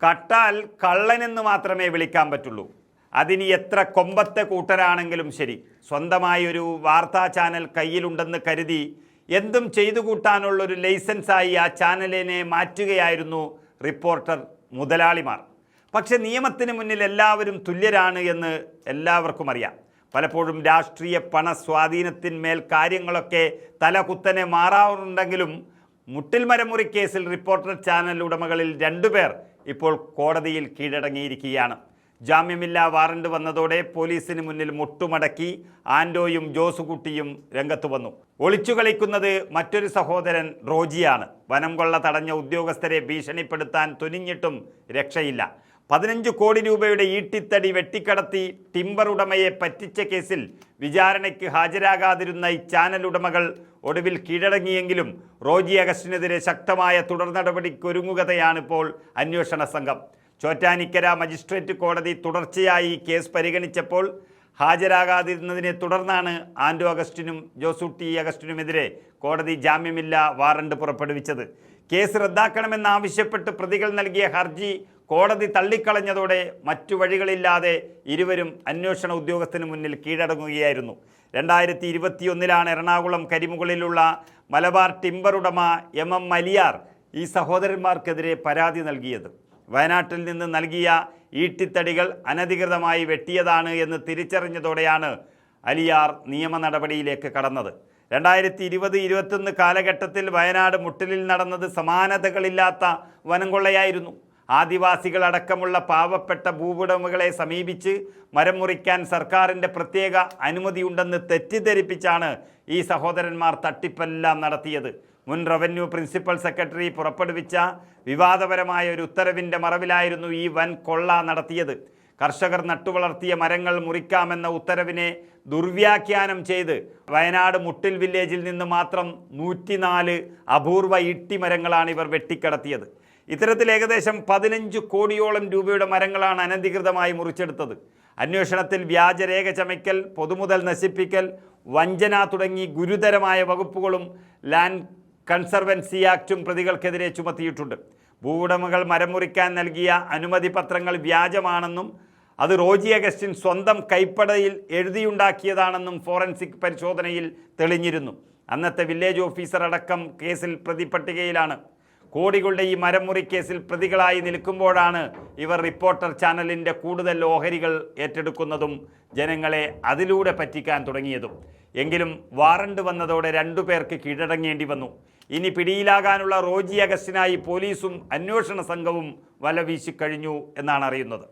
കട്ടാൽ കള്ളനെന്ന് മാത്രമേ വിളിക്കാൻ പറ്റുള്ളൂ. അതിന് എത്ര കൊമ്പത്തെ കൂട്ടരാണെങ്കിലും ശരി, സ്വന്തമായി ഒരു വാർത്താ ചാനൽ കയ്യിലുണ്ടെന്ന് കരുതി എന്തും ചെയ്തു കൂട്ടാനുള്ളൊരു ലൈസൻസായി ആ ചാനലിനെ മാറ്റുകയായിരുന്നു റിപ്പോർട്ടർ മുതലാളിമാർ. പക്ഷെ നിയമത്തിന് മുന്നിൽ എല്ലാവരും തുല്യരാണ് എന്ന് എല്ലാവർക്കും അറിയാം. പലപ്പോഴും രാഷ്ട്രീയ പണ സ്വാധീനത്തിന്മേൽ കാര്യങ്ങളൊക്കെ തലകുത്തനെ മാറാറുണ്ടെങ്കിലും മുട്ടിൽ മരമുറി കേസിൽ റിപ്പോർട്ടർ ചാനൽ ഉടമകളിൽ 2 പേർ ഇപ്പോൾ കോടതിയിൽ കീഴടങ്ങിയിരിക്കുകയാണ്. ജാമ്യമില്ലാ വാറണ്ട് വന്നതോടെ പോലീസിന് മുന്നിൽ മുട്ടുമടക്കി ആൻഡോയും ജോസുകുട്ടിയും രംഗത്ത് വന്നു. ഒളിച്ചു കളിക്കുന്നത് മറ്റൊരു സഹോദരൻ റോജിയാണ്. വനം കൊള്ള തടഞ്ഞ ഉദ്യോഗസ്ഥരെ ഭീഷണിപ്പെടുത്താൻ തുനിഞ്ഞിട്ടും രക്ഷയില്ല. 15 കോടി രൂപയുടെ ഈട്ടിത്തടി വെട്ടിക്കടത്തി ടിമ്പർ ഉടമയെ പറ്റിച്ച കേസിൽ വിചാരണയ്ക്ക് ഹാജരാകാതിരുന്ന ഈ ചാനൽ ഉടമകൾ ഒടുവിൽ കീഴടങ്ങിയെങ്കിലും റോജി അഗസ്റ്റിനെതിരെ ശക്തമായ തുടർ നടപടിക്കൊരുങ്ങുകയാണിപ്പോൾ അന്വേഷണ സംഘം. ചോറ്റാനിക്കര മജിസ്ട്രേറ്റ് കോടതി തുടർച്ചയായി കേസ് പരിഗണിച്ചപ്പോൾ ഹാജരാകാതിരുന്നതിനെ തുടർന്നാണ് ആൻഡോ അഗസ്റ്റിനും ജോസൂട്ടി അഗസ്റ്റിനുമെതിരെ കോടതി ജാമ്യമില്ലാ വാറണ്ട് പുറപ്പെടുവിച്ചത്. കേസ് റദ്ദാക്കണമെന്നാവശ്യപ്പെട്ട് പ്രതികൾ നൽകിയ ഹർജി കോടതി തള്ളിക്കളഞ്ഞതോടെ മറ്റു വഴികളില്ലാതെ ഇരുവരും അന്വേഷണ ഉദ്യോഗസ്ഥന് മുന്നിൽ കീഴടങ്ങുകയായിരുന്നു. 2021 എറണാകുളം കരിമുകളിലുള്ള മലബാർ ടിമ്പർ ഉടമ MM മലിയാർ ഈ സഹോദരന്മാർക്കെതിരെ പരാതി നൽകിയത്. വയനാട്ടിൽ നിന്ന് നൽകിയ ഈട്ടിത്തടികൾ അനധികൃതമായി വെട്ടിയതാണ് എന്ന് തിരിച്ചറിഞ്ഞതോടെയാണ് അലിയാർ നിയമ നടപടിയിലേക്ക് കടന്നത്. 2020-21 കാലഘട്ടത്തിൽ വയനാട് മുട്ടിലിൽ നടന്നത് സമാനതകളില്ലാത്ത വനം കൊള്ളയായിരുന്നു. ആദിവാസികളടക്കമുള്ള പാവപ്പെട്ട ഭൂവുടമകളെ സമീപിച്ച് മരം മുറിക്കാൻ സർക്കാരിൻ്റെ പ്രത്യേക അനുമതിയുണ്ടെന്ന് തെറ്റിദ്ധരിപ്പിച്ചാണ് ഈ സഹോദരന്മാർ തട്ടിപ്പെല്ലാം നടത്തിയത്. മുൻ റവന്യൂ പ്രിൻസിപ്പൽ സെക്രട്ടറി പുറപ്പെടുവിച്ച വിവാദപരമായ ഒരു ഉത്തരവിൻ്റെ മറവിലായിരുന്നു ഈ വൻ കൊള്ള നടത്തിയത്. കർഷകർ നട്ടുവളർത്തിയ മരങ്ങൾ മുറിക്കാമെന്ന ഉത്തരവിനെ ദുർവ്യാഖ്യാനം ചെയ്ത് വയനാട് മുട്ടിൽ വില്ലേജിൽ നിന്ന് മാത്രം 104 അപൂർവ ഈട്ടിമരങ്ങളാണ് ഇവർ വെട്ടിക്കടത്തിയത്. ഇത്തരത്തിൽ ഏകദേശം 15 കോടിയോളം രൂപയുടെ മരങ്ങളാണ് അനധികൃതമായി മുറിച്ചെടുത്തത്. അന്വേഷണത്തിൽ വ്യാജരേഖ ചമയ്ക്കൽ, പൊതുമുതൽ നശിപ്പിക്കൽ, വഞ്ചന തുടങ്ങി ഗുരുതരമായ വകുപ്പുകളും ലാൻഡ് കൺസർവൻസി ആക്റ്റും പ്രതികൾക്കെതിരെ ചുമത്തിയിട്ടുണ്ട്. ഭൂവുടമകൾ മരം മുറിക്കാൻ നൽകിയ അനുമതി പത്രങ്ങൾ വ്യാജമാണെന്നും അത് റോജി അഗസ്റ്റിൻ സ്വന്തം കൈപ്പടയിൽ എഴുതിയുണ്ടാക്കിയതാണെന്നും ഫോറൻസിക് പരിശോധനയിൽ തെളിഞ്ഞിരുന്നു. അന്നത്തെ വില്ലേജ് ഓഫീസർ അടക്കം കേസിൽ പ്രതിപട്ടികയിലാണ്. കോടികളുടെ ഈ മരം മുറി കേസിൽ പ്രതികളായി നിൽക്കുമ്പോഴാണ് ഇവർ റിപ്പോർട്ടർ ചാനലിൻ്റെ കൂടുതൽ ഓഹരികൾ ഏറ്റെടുക്കുന്നതും ജനങ്ങളെ അതിലൂടെ പറ്റിക്കാൻ തുടങ്ങിയതും. എങ്കിലും വാറണ്ട് വന്നതോടെ 2 പേർക്ക് കീഴടങ്ങേണ്ടി വന്നു. ഇനി പിടിയിലാകാനുള്ള റോജി അഗസ്റ്റിനായി പോലീസും അന്വേഷണ സംഘവും വല വീശിക്കഴിഞ്ഞു എന്നാണ് അറിയുന്നത്.